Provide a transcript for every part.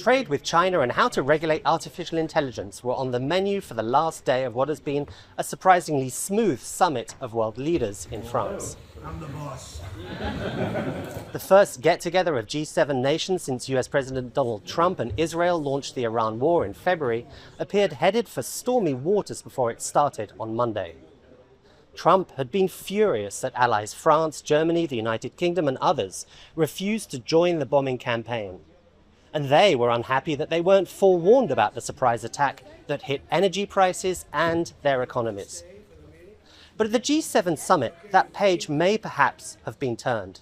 Trade with China and how to regulate artificial intelligence were on the menu for the last day of what has been a surprisingly smooth summit of world leaders in France. I'm the boss. The first get-together of G7 nations since US President Donald Trump and Israel launched the Iran war in February appeared headed for stormy waters before it started on Monday. Trump had been furious that allies France, Germany, the United Kingdom and others refused to join the bombing campaign. And they were unhappy that they weren't forewarned about the surprise attack that hit energy prices and their economies. But at the G7 summit, that page may perhaps have been turned.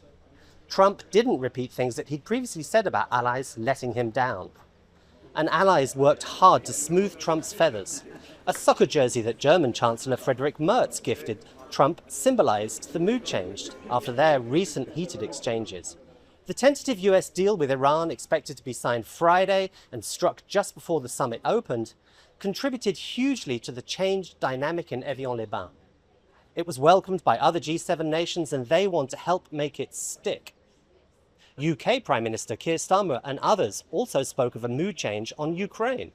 Trump didn't repeat things that he'd previously said about allies letting him down. And allies worked hard to smooth Trump's feathers. A soccer jersey that German Chancellor Friedrich Merz gifted Trump symbolized the mood change after their recent heated exchanges. The tentative US deal with Iran, expected to be signed Friday and struck just before the summit opened, contributed hugely to the changed dynamic in Évian-les-Bains. It was welcomed by other G7 nations and they want to help make it stick. UK Prime Minister Keir Starmer and others also spoke of a mood change on Ukraine.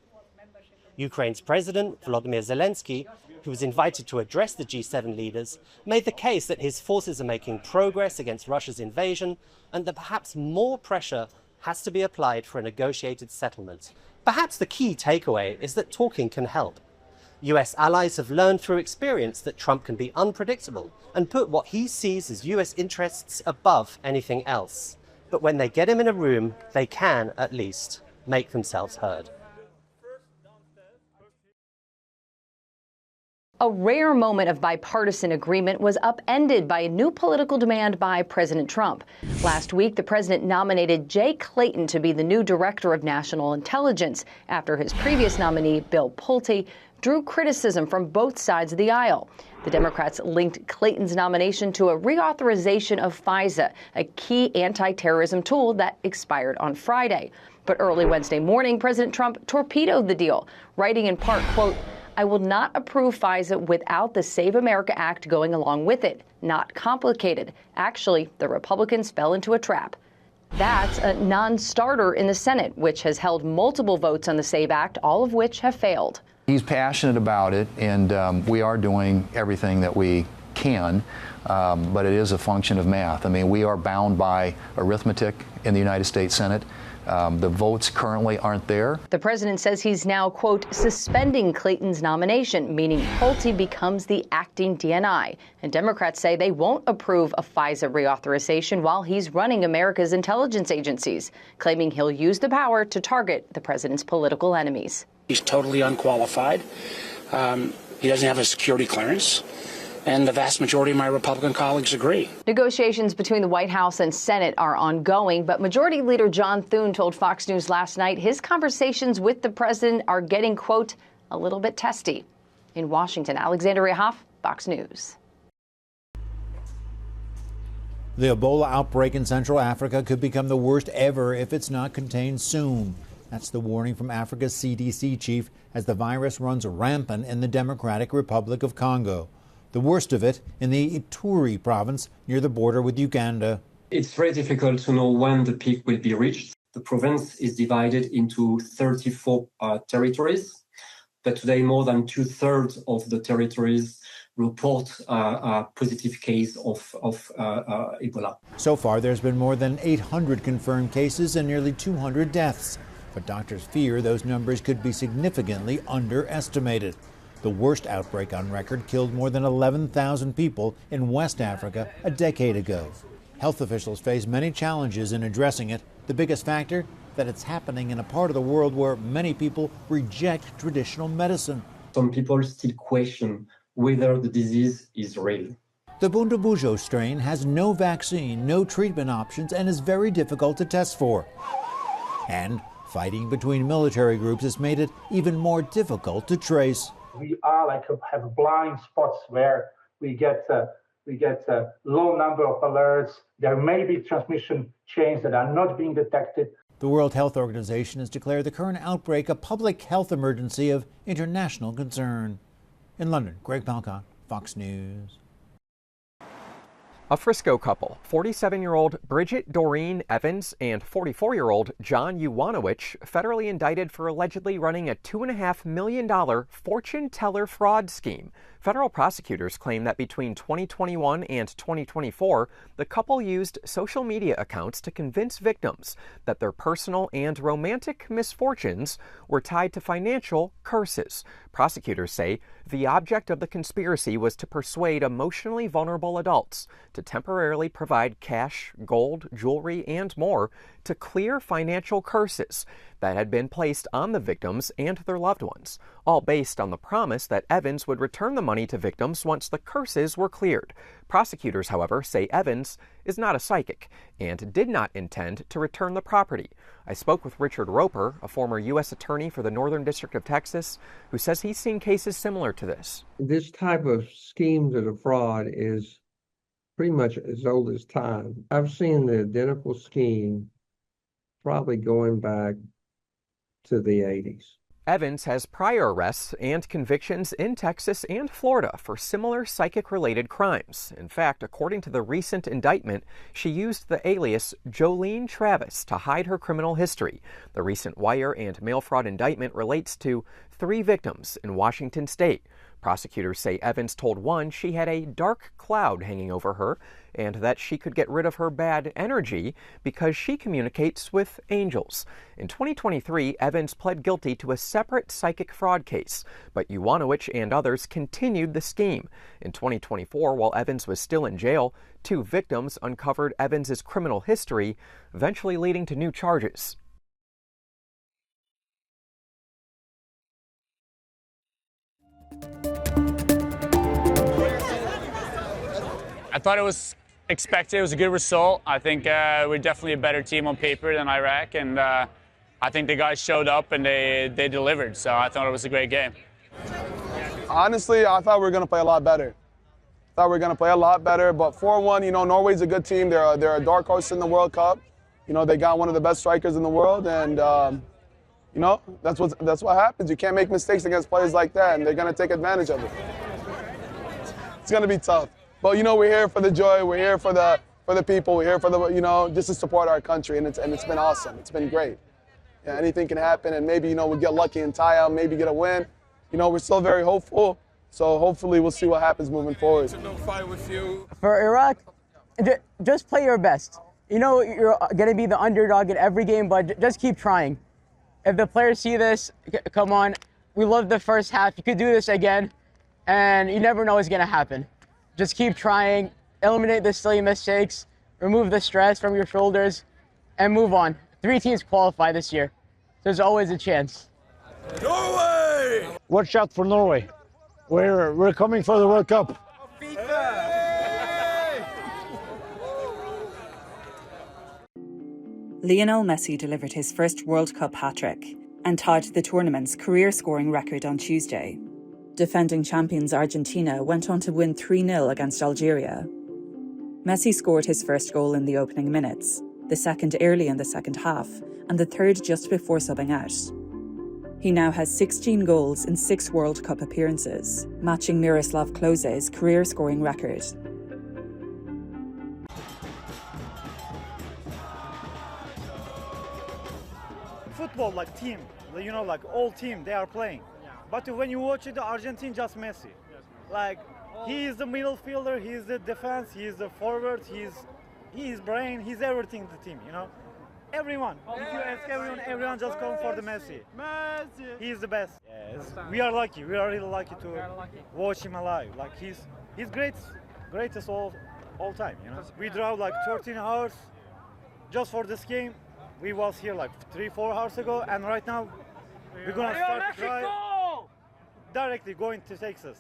Ukraine's President Volodymyr Zelensky, who was invited to address the G7 leaders, made the case that his forces are making progress against Russia's invasion and that perhaps more pressure has to be applied for a negotiated settlement. Perhaps the key takeaway is that talking can help. US allies have learned through experience that Trump can be unpredictable and put what he sees as US interests above anything else. But when they get him in a room, they can, at least, make themselves heard. A rare moment of bipartisan agreement was upended by a new political demand by President Trump. Last week, the president nominated Jay Clayton to be the new director of national intelligence after his previous nominee, Bill Pulte, drew criticism from both sides of the aisle. The Democrats linked Clayton's nomination to a reauthorization of FISA, a key anti-terrorism tool that expired on Friday. But early Wednesday morning, President Trump torpedoed the deal, writing in part, quote, "I will not approve FISA without the Save America Act going along with it. Not complicated. Actually, the Republicans fell into a trap." That's a non-starter in the Senate, which has held multiple votes on the SAVE Act, all of which have failed. He's passionate about it, and we are doing everything that we can, but it is a function of math. I mean, we are bound by arithmetic in the United States Senate. The votes currently aren't there. The president says he's now, quote, suspending Clayton's nomination, meaning Pulte becomes the acting DNI. And Democrats say they won't approve a FISA reauthorization while he's running America's intelligence agencies, claiming he'll use the power to target the president's political enemies. He's totally unqualified. He doesn't have a security clearance. And the vast majority of my Republican colleagues agree. Negotiations between the White House and Senate are ongoing, but Majority Leader John Thune told Fox News last night his conversations with the president are getting, quote, a little bit testy. In Washington, Alexandria Hoff, Fox News. The Ebola outbreak in Central Africa could become the worst ever if it's not contained soon. That's the warning from Africa's CDC chief as the virus runs rampant in the Democratic Republic of Congo. The worst of it in the Ituri province near the border with Uganda. It's very difficult to know when the peak will be reached. The province is divided into 34 territories, but today more than 2/3 of the territories report a positive case of Ebola. So far, there's been more than 800 confirmed cases and nearly 200 deaths. But doctors fear those numbers could be significantly underestimated. The worst outbreak on record killed more than 11,000 people in West Africa a decade ago. Health officials face many challenges in addressing it. The biggest factor, that it's happening in a part of the world where many people reject traditional medicine. Some people still question whether the disease is real. The Bundabujo strain has no vaccine, no treatment options, and is very difficult to test for. And fighting between military groups has made it even more difficult to trace. We are have blind spots where we get a low number of alerts. There may be transmission chains that are not being detected. The World Health Organization has declared the current outbreak a public health emergency of international concern. In London, Greg Palcott, Fox News. A Frisco couple, 47-year-old Bridget Doreen Evans and 44-year-old John Uwanowicz, federally indicted for allegedly running a $2.5 million fortune teller fraud scheme. Federal prosecutors claim that between 2021 and 2024, the couple used social media accounts to convince victims that their personal and romantic misfortunes were tied to financial curses. Prosecutors say the object of the conspiracy was to persuade emotionally vulnerable adults to temporarily provide cash, gold, jewelry, and more to clear financial curses that had been placed on the victims and their loved ones, all based on the promise that Evans would return the money to victims once the curses were cleared. Prosecutors, however, say Evans is not a psychic and did not intend to return the property. I spoke with Richard Roper, a former U.S. attorney for the Northern District of Texas, who says he's seen cases similar to this. This type of schemes of a fraud is pretty much as old as time. I've seen the identical scheme probably going back to the 80s. Evans has prior arrests and convictions in Texas and Florida for similar psychic-related crimes. In fact, according to the recent indictment, she used the alias Jolene Travis to hide her criminal history. The recent wire and mail fraud indictment relates to 3 victims in Washington state. Prosecutors say Evans told one she had a dark cloud hanging over her and that she could get rid of her bad energy because she communicates with angels. In 2023, Evans pled guilty to a separate psychic fraud case, but Uwanowicz and others continued the scheme. In 2024, while Evans was still in jail, 2 victims uncovered Evans's criminal history, eventually leading to new charges. I thought it was expected. It was a good result. I think we're definitely a better team on paper than Iraq, and I think the guys showed up and they delivered. So I thought it was a great game. Honestly, I thought we were going to play a lot better. But 4-1, you know, Norway's a good team. They're a dark horse in the World Cup. You know, they got one of the best strikers in the world, and you know, that's what happens. You can't make mistakes against players like that, and they're going to take advantage of it. It's going to be tough. But, you know, we're here for the joy. We're here for the people. We're here for the, you know, just to support our country, and it's been awesome. It's been great. Yeah, anything can happen, and maybe, you know, we'll get lucky and tie out, maybe get a win. You know, we're still very hopeful, so hopefully we'll see what happens moving forward. For Iraq, just play your best. You know you're going to be the underdog in every game, but just keep trying. If the players see this, come on. We loved the first half. You could do this again, and you never know what's going to happen. Just keep trying, eliminate the silly mistakes, remove the stress from your shoulders, and move on. 3 teams qualify this year. There's always a chance. Norway! Watch out for Norway. We're coming for the World Cup. Lionel Messi delivered his first World Cup hat-trick and tied the tournament's career scoring record on Tuesday. Defending champions Argentina went on to win 3-0 against Algeria. Messi scored his first goal in the opening minutes, the second early in the second half, and the third just before subbing out. He now has 16 goals in 6 World Cup appearances, matching Miroslav Klose's career scoring record. Football, like team, you know, like all team, they are playing. But when you watch it, the Argentine just Messi. Like, he is the middle fielder, he is the defense, he is the forward, he is brain, he's everything in the team, you know? Everyone, if you ask everyone just come for the Messi. He is the best. Yes. We are lucky, we are really lucky to watch him alive. Like, he's greatest all time, you know? We drove like 13 hours just for this game. We was here like 3-4 hours ago, and right now we're gonna start drive directly going to Texas.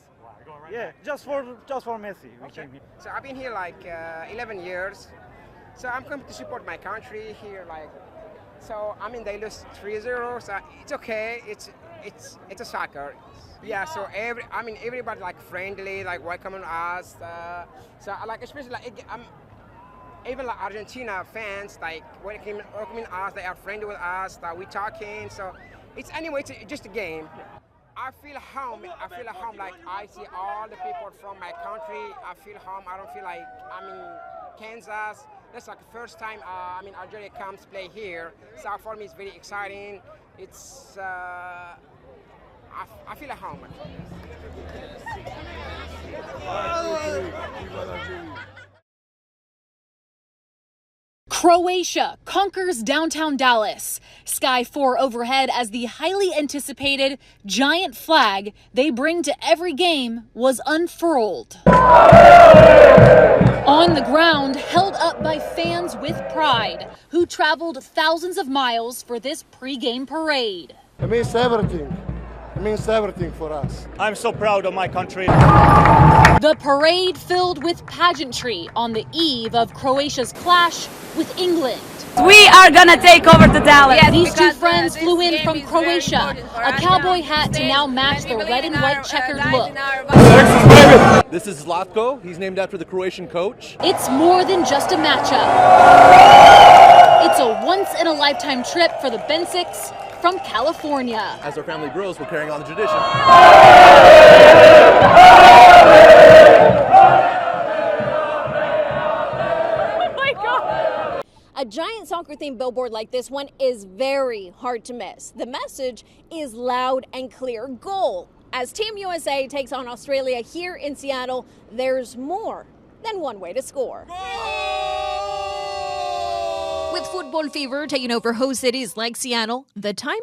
Yeah, just for Messi. We came here. So I've been here like 11 years. So I'm coming to support my country here. Like, so I mean they lost 3-0. So it's okay. It's a soccer. Yeah. So everybody like friendly, like welcoming us. So I like especially like even like Argentina fans like welcoming us. They are friendly with us. We talking. So it's anyway. It's just a game. I feel home. I feel at home. Like I see all the people from my country. I feel home. I don't feel like I'm in Kansas. That's like the first time Algeria comes play here. So for me, it's very exciting. It's I feel at home. Croatia conquers downtown Dallas. Sky 4 overhead as the highly anticipated giant flag they bring to every game was unfurled. On the ground, held up by fans with pride, who traveled thousands of miles for this pregame parade. It means everything. It means everything for us. I'm so proud of my country. The parade filled with pageantry on the eve of Croatia's clash with England. We are gonna take over the Dallas. Yes, these two friends flew in from Croatia, a cowboy hat to now match the red and white checkered look. This is Zlatko. He's named after the Croatian coach. It's more than just a matchup. It's a once-in-a-lifetime trip for the Bensics from California. As our family grows, we're carrying on the tradition. A giant soccer-themed billboard like this one is very hard to miss. The message is loud and clear: goal. As Team USA takes on Australia here in Seattle, there's more than one way to score. With football fever taking over host cities like Seattle, the timing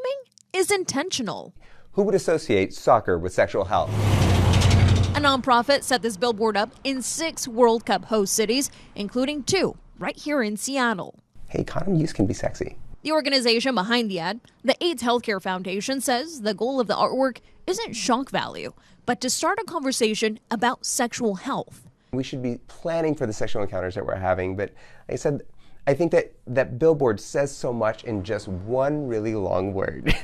is intentional. Who would associate soccer with sexual health? A nonprofit set this billboard up in 6 World Cup host cities, including 2 right here in Seattle. Hey, condom use can be sexy. The organization behind the ad, the AIDS Healthcare Foundation, says the goal of the artwork isn't shock value, but to start a conversation about sexual health. We should be planning for the sexual encounters that we're having, but like I said, I think that billboard says so much in just one really long word.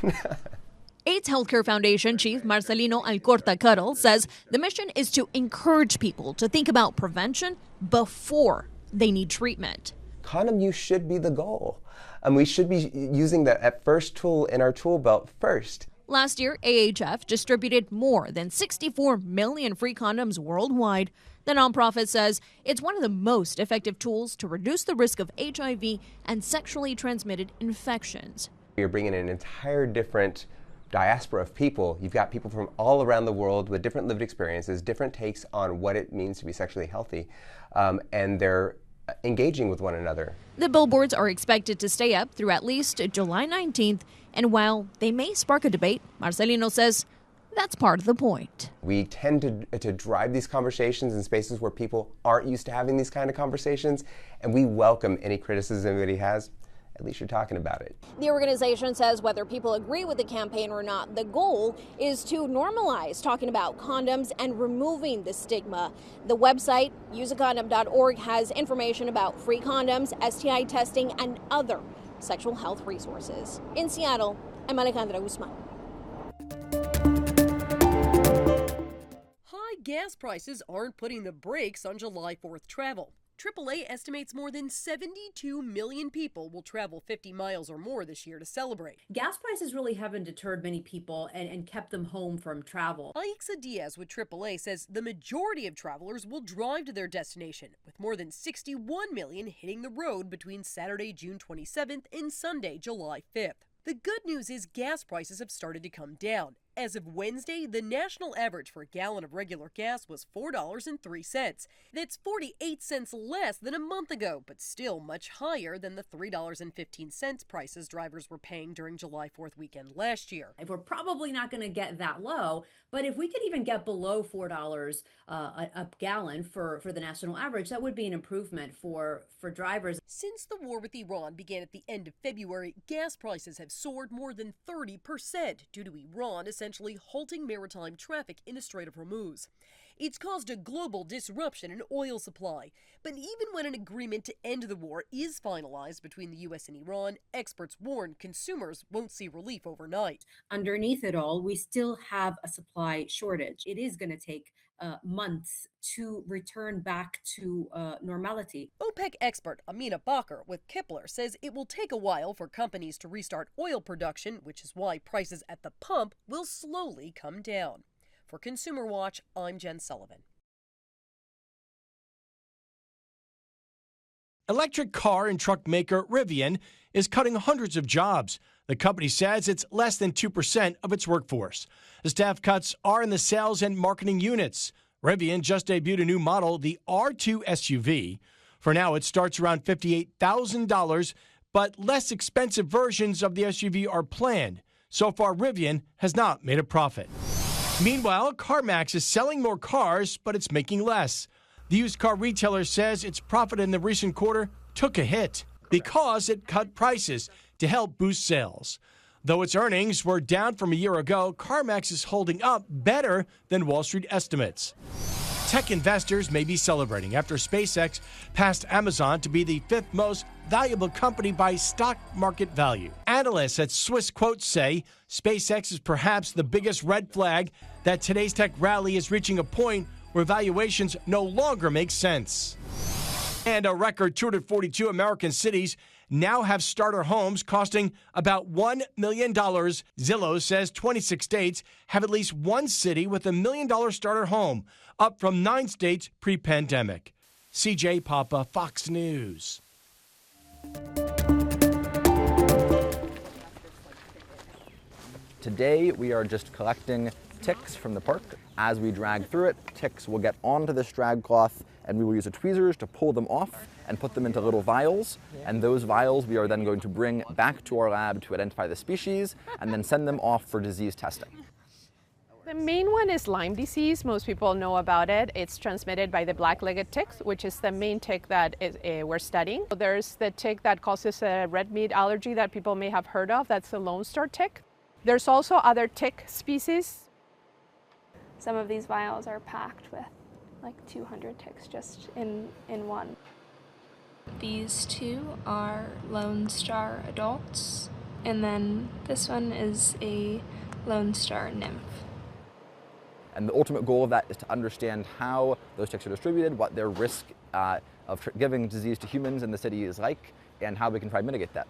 AIDS Healthcare Foundation Chief Marcelino Alcorta-Cuttle says the mission is to encourage people to think about prevention before they need treatment. Condom use should be the goal. We should be using that first tool in our tool belt first. Last year, AHF distributed more than 64 million free condoms worldwide. The nonprofit says it's one of the most effective tools to reduce the risk of HIV and sexually transmitted infections. You're bringing in an entire different diaspora of people. You've got people from all around the world with different lived experiences, different takes on what it means to be sexually healthy, and they're engaging with one another. The billboards are expected to stay up through at least July 19th, and while they may spark a debate, Marcelino says that's part of the point. We tend to drive these conversations in spaces where people aren't used to having these kind of conversations, and we welcome any criticism that he has. At least you're talking about it. The organization says whether people agree with the campaign or not, the goal is to normalize talking about condoms and removing the stigma. The website, useacondom.org, has information about free condoms, STI testing, and other sexual health resources. In Seattle, I'm Alejandra Guzman. High gas prices aren't putting the brakes on July 4th travel. AAA estimates more than 72 million people will travel 50 miles or more this year to celebrate. Gas prices really haven't deterred many people and kept them home from travel. Aixa Diaz with AAA says the majority of travelers will drive to their destination, with more than 61 million hitting the road between Saturday, June 27th and Sunday, July 5th. The good news is gas prices have started to come down. As of Wednesday, the national average for a gallon of regular gas was $4.03. That's 48 cents less than a month ago, but still much higher than the $3.15 prices drivers were paying during July 4th weekend last year. We're probably not going to get that low, but if we could even get below $4 a gallon for the national average, that would be an improvement for drivers. Since the war with Iran began at the end of February, gas prices have soared more than 30% due to Iran essentially halting maritime traffic in the Strait of Hormuz. It's caused a global disruption in oil supply. But even when an agreement to end the war is finalized between the U.S. and Iran, experts warn consumers won't see relief overnight. Underneath it all, we still have a supply shortage. It is going to take months to return back to normality. OPEC expert Amina Baker with Kipler says it will take a while for companies to restart oil production, which is why prices at the pump will slowly come down. For Consumer Watch, I'm Jen Sullivan. Electric car and truck maker Rivian is cutting hundreds of jobs. The company says it's less than 2% of its workforce. The staff cuts are in the sales and marketing units. Rivian just debuted a new model, the R2 SUV. For now, it starts around $58,000, but less expensive versions of the SUV are planned. So far, Rivian has not made a profit. Meanwhile, CarMax is selling more cars, but it's making less. The used car retailer says its profit in the recent quarter took a hit because it cut prices to help boost sales. Though its earnings were down from a year ago, CarMax is holding up better than Wall Street estimates. Tech investors may be celebrating after SpaceX passed Amazon to be the fifth most valuable company by stock market value. Analysts at Swiss Quote say SpaceX is perhaps the biggest red flag that today's tech rally is reaching a point where valuations no longer make sense. And a record 242 American cities now have starter homes costing about $1 million. Zillow says 26 states have at least one city with $1 million starter home, up from 9 states pre-pandemic. CJ Papa, Fox News. Today we are just collecting ticks from the park. As we drag through it, ticks will get onto this drag cloth, and we will use the tweezers to pull them off and put them into little vials. And those vials we are then going to bring back to our lab to identify the species and then send them off for disease testing. The main one is Lyme disease. Most people know about it. It's transmitted by the black-legged tick, which is the main tick that we're studying. There's the tick that causes a red meat allergy that people may have heard of. That's the Lone Star tick. There's also other tick species. Some of these vials are packed with like 200 ticks just in one. These two are Lone Star adults, and then this one is a Lone Star nymph. And the ultimate goal of that is to understand how those ticks are distributed, what their risk of giving disease to humans in the city is like, and how we can try to mitigate that.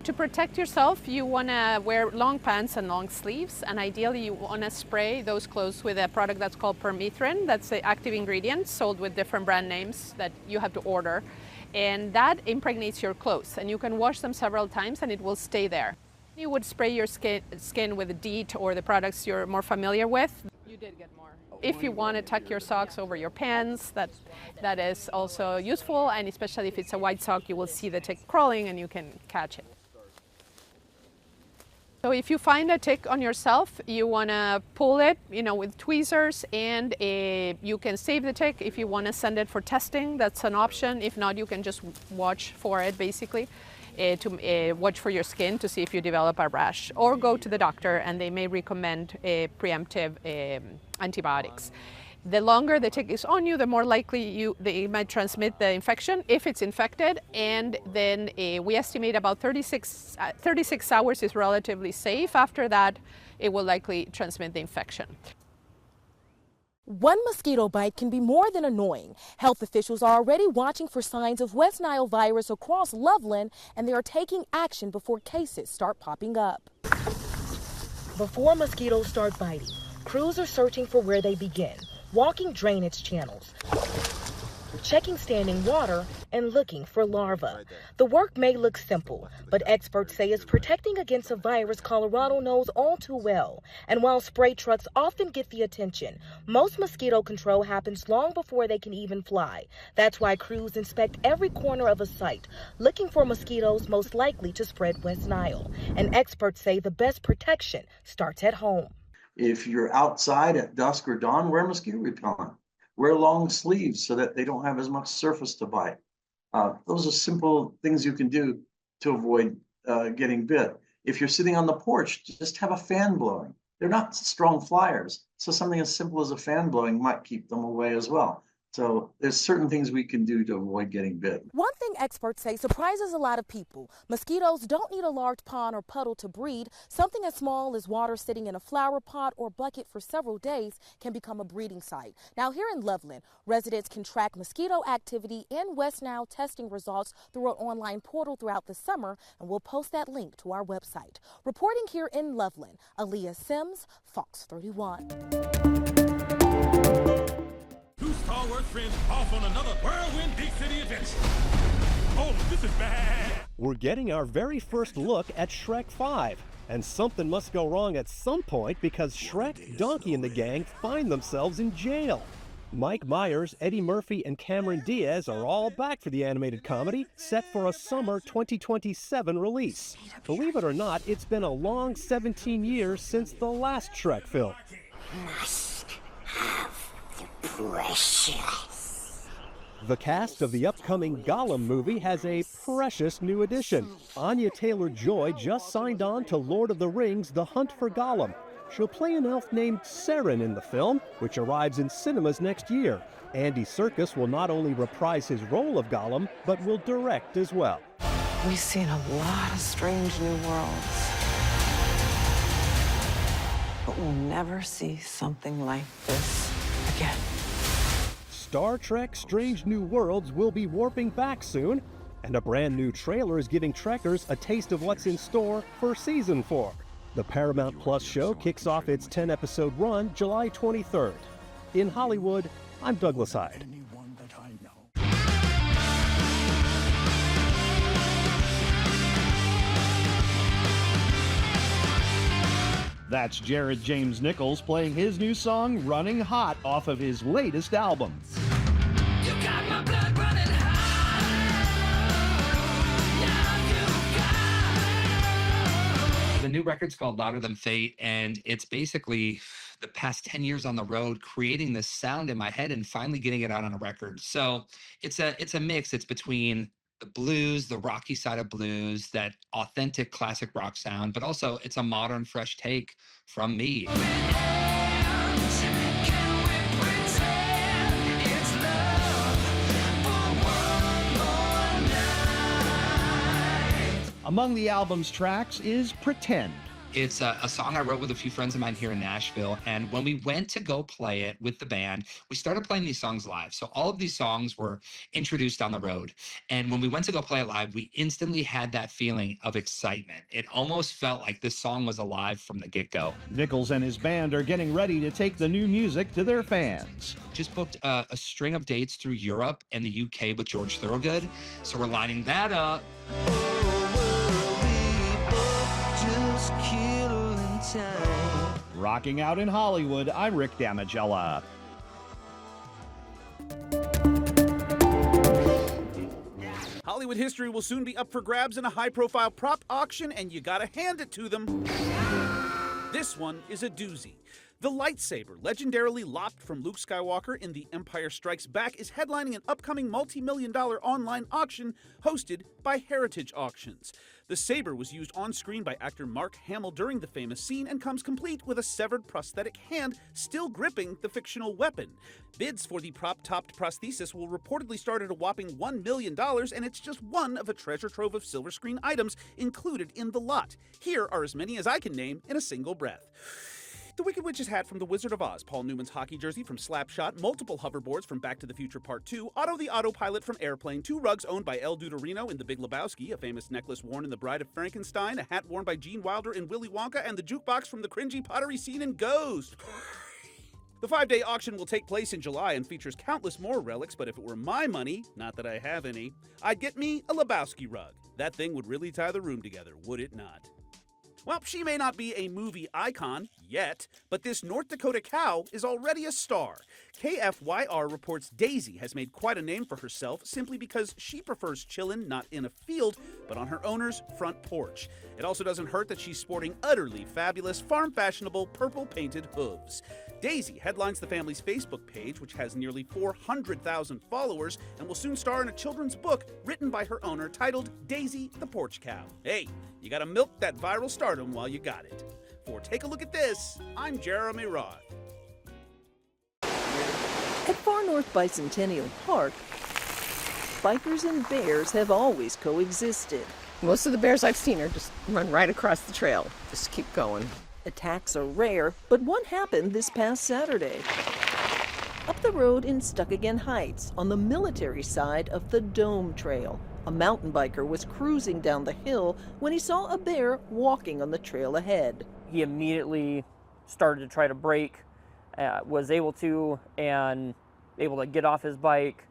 To protect yourself, you want to wear long pants and long sleeves, and ideally you want to spray those clothes with a product that's called permethrin. That's the active ingredient sold with different brand names that you have to order, and that impregnates your clothes, and you can wash them several times and it will stay there. You would spray your skin with DEET or the products you're more familiar with. You did get more. If you want to tuck your socks over your pants, that is also useful, and especially if it's a white sock, you will see the tick crawling and you can catch it. So if you find a tick on yourself, you want to pull it, with tweezers, and you can save the tick. If you want to send it for testing, that's an option. If not, you can just watch for it, basically, to watch for your skin to see if you develop a rash, or go to the doctor and they may recommend preemptive antibiotics. The longer the tick is on you, the more likely they might transmit the infection if it's infected, and then we estimate about 36 hours is relatively safe. After that, it will likely transmit the infection. One mosquito bite can be more than annoying. Health officials are already watching for signs of West Nile virus across Loveland, and they are taking action before cases start popping up. Before mosquitoes start biting, crews are searching for where they begin. Walking drainage channels, checking standing water, and looking for larvae. The work may look simple, but experts say it's protecting against a virus Colorado knows all too well. And while spray trucks often get the attention, most mosquito control happens long before they can even fly. That's why crews inspect every corner of a site, looking for mosquitoes most likely to spread West Nile. And experts say the best protection starts at home. If you're outside at dusk or dawn, wear mosquito repellent. Wear long sleeves so that they don't have as much surface to bite. Those are simple things you can do to avoid getting bit. If you're sitting on the porch, just have a fan blowing. They're not strong flyers, so something as simple as a fan blowing might keep them away as well. So there's certain things we can do to avoid getting bit. One thing experts say surprises a lot of people. Mosquitoes don't need a large pond or puddle to breed. Something as small as water sitting in a flower pot or bucket for several days can become a breeding site. Now here in Loveland, residents can track mosquito activity and West Nile testing results through an online portal throughout the summer, and we'll post that link to our website. Reporting here in Loveland, Aaliyah Sims, Fox 31. Two Star Wars friends off on another whirlwind big city adventure. Oh, this is bad. We're getting our very first look at Shrek 5. And something must go wrong at some point because Shrek, Donkey, and the gang find themselves in jail. Mike Myers, Eddie Murphy, and Cameron Diaz are all back for the animated comedy, set for a summer 2027 release. Believe it or not, it's been a long 17 years since the last Shrek film. Precious. The cast of the upcoming Gollum movie has a precious new addition. Anya Taylor-Joy just signed on to Lord of the Rings: The Hunt for Gollum. She'll play an elf named Seren in the film, which arrives in cinemas next year. Andy Serkis will not only reprise his role of Gollum, but will direct as well. We've seen a lot of strange new worlds, but we'll never see something like this again. Star Trek Strange New Worlds will be warping back soon, and a brand new trailer is giving Trekkers a taste of what's in store for Season 4. The Paramount Plus show kicks off its 10-episode run July 23rd. In Hollywood, I'm Douglas Hyde. That's Jared James Nichols playing his new song, Running Hot, off of his latest album. You got my blood running high. The new record's called Louder Than Fate, and it's basically the past 10 years on the road creating this sound in my head and finally getting it out on a record. So it's a mix. It's between the blues, the rocky side of blues, that authentic classic rock sound, but also it's a modern, fresh take from me. Among the album's tracks is Pretend. It's a song I wrote with a few friends of mine here in Nashville, and when we went to go play it with the band, we started playing these songs live. So all of these songs were introduced on the road, and when we went to go play it live, we instantly had that feeling of excitement. It almost felt like this song was alive from the get-go. Nichols and his band are getting ready to take the new music to their fans. Just booked a string of dates through Europe and the UK with George Thorogood, so we're lining that up. Rocking out in Hollywood, I'm Rick Damigella. Hollywood history will soon be up for grabs in a high-profile prop auction, and you gotta hand it to them. This one is a doozy. The lightsaber, legendarily lopped from Luke Skywalker in The Empire Strikes Back, is headlining an upcoming multi-million-dollar online auction hosted by Heritage Auctions. The saber was used on screen by actor Mark Hamill during the famous scene and comes complete with a severed prosthetic hand still gripping the fictional weapon. Bids for the prop-topped prosthesis will reportedly start at a whopping $1 million, and it's just one of a treasure trove of silver screen items included in the lot. Here are as many as I can name in a single breath. The Wicked Witch's hat from The Wizard of Oz, Paul Newman's hockey jersey from Slapshot, multiple hoverboards from Back to the Future Part 2, Otto the Autopilot from Airplane, 2 rugs owned by El Duderino in The Big Lebowski, a famous necklace worn in The Bride of Frankenstein, a hat worn by Gene Wilder in Willy Wonka, and the jukebox from the cringy pottery scene in Ghost. The 5-day auction will take place in July and features countless more relics, but if it were my money, not that I have any, I'd get me a Lebowski rug. That thing would really tie the room together, would it not? Well, she may not be a movie icon yet, but this North Dakota cow is already a star. KFYR reports Daisy has made quite a name for herself simply because she prefers chillin' not in a field, but on her owner's front porch. It also doesn't hurt that she's sporting utterly fabulous, farm-fashionable, purple-painted hooves. Daisy headlines the family's Facebook page, which has nearly 400,000 followers, and will soon star in a children's book written by her owner titled Daisy the Porch Cow. Hey, you gotta milk that viral stardom while you got it. For Take a Look at This, I'm Jeremy Roth. At far north Bicentennial Park, bikers and bears have always coexisted. Most of the bears I've seen are just run right across the trail, just keep going. Attacks are rare, but one happened this past Saturday. Up the road in Stuckagin Heights, on the military side of the Dome Trail, a mountain biker was cruising down the hill when he saw a bear walking on the trail ahead. He immediately started to try to brake, was able to get off his bike,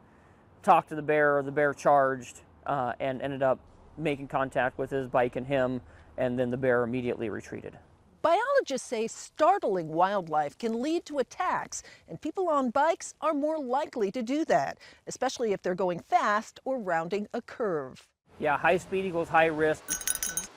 talk to the bear charged, and ended up making contact with his bike and him, and then the bear immediately retreated. Biologists say startling wildlife can lead to attacks, and people on bikes are more likely to do that, especially if they're going fast or rounding a curve. Yeah, high speed equals high risk.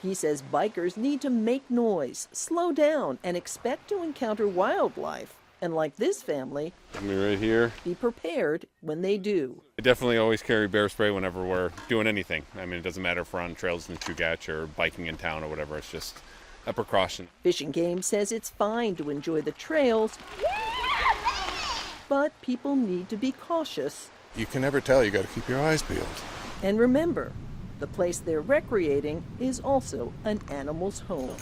He says bikers need to make noise, slow down, and expect to encounter wildlife. And like this family, right here, be prepared when they do. I definitely always carry bear spray whenever we're doing anything. I mean, it doesn't matter if we're on trails in Chugach or biking in town or whatever. It's just a precaution. Fish and Game says it's fine to enjoy the trails, but people need to be cautious. You can never tell. You got to keep your eyes peeled. And remember, the place they're recreating is also an animal's home.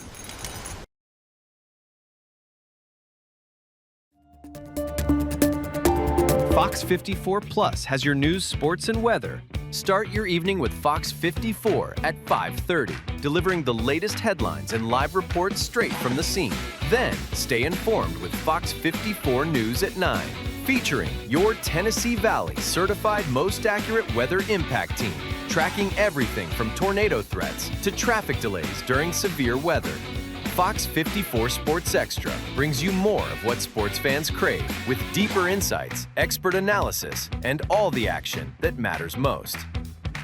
Fox 54 Plus has your news, sports, and weather. Start your evening with Fox 54 at 5:30, delivering the latest headlines and live reports straight from the scene. Then, stay informed with Fox 54 News at 9, featuring your Tennessee Valley certified most accurate weather impact team, tracking everything from tornado threats to traffic delays during severe weather. Fox 54 Sports Extra brings you more of what sports fans crave, with deeper insights, expert analysis, and all the action that matters most.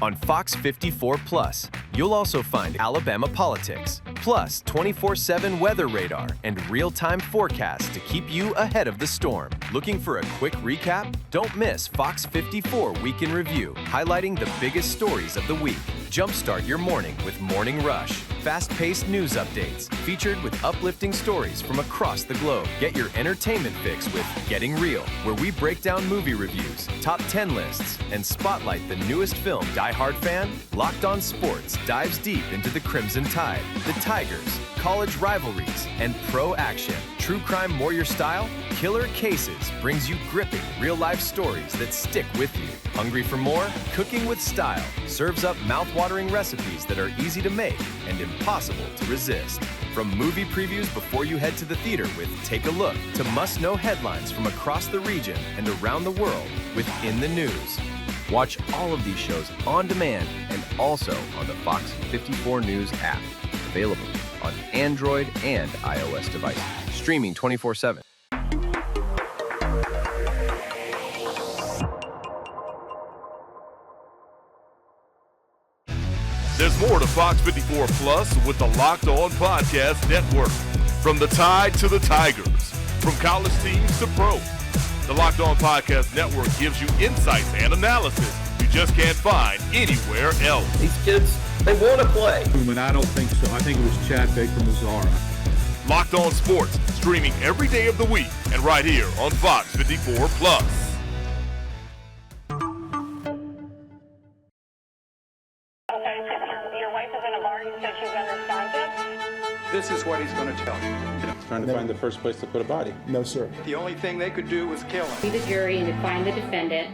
On Fox 54 Plus, you'll also find Alabama politics, plus 24/7 weather radar and real-time forecasts to keep you ahead of the storm. Looking for a quick recap? Don't miss Fox 54 Week in Review, highlighting the biggest stories of the week. Jumpstart your morning with Morning Rush, fast-paced news updates, featured with uplifting stories from across the globe. Get your entertainment fix with Getting Real, where we break down movie reviews, top 10 lists, and spotlight the newest film. Die Hard fan? Locked On Sports dives deep into the Crimson Tide, the Tigers, college rivalries, and pro action. True crime warrior style? Killer Cases brings you gripping real-life stories that stick with you. Hungry for more? Cooking with Style serves up mouth-watering recipes that are easy to make and impossible to resist. From movie previews before you head to the theater with Take a Look, to must-know headlines from across the region and around the world with In the News. Watch all of these shows on demand and also on the Fox 54 News app. Available on Android and iOS devices. Streaming 24/7. There's more to Fox 54 Plus with the Locked On Podcast Network. From the Tide to the Tigers, from college teams to pro, the Locked On Podcast Network gives you insights and analysis you just can't find anywhere else. These kids, they want to play. I don't think so. I think it was Chad Baker-Mazzara. Locked On Sports, streaming every day of the week and right here on Fox 54 Plus. This is what he's going to tell you. Trying to find the first place to put a body. No, sir. The only thing they could do was kill him. Be the jury and to find the defendant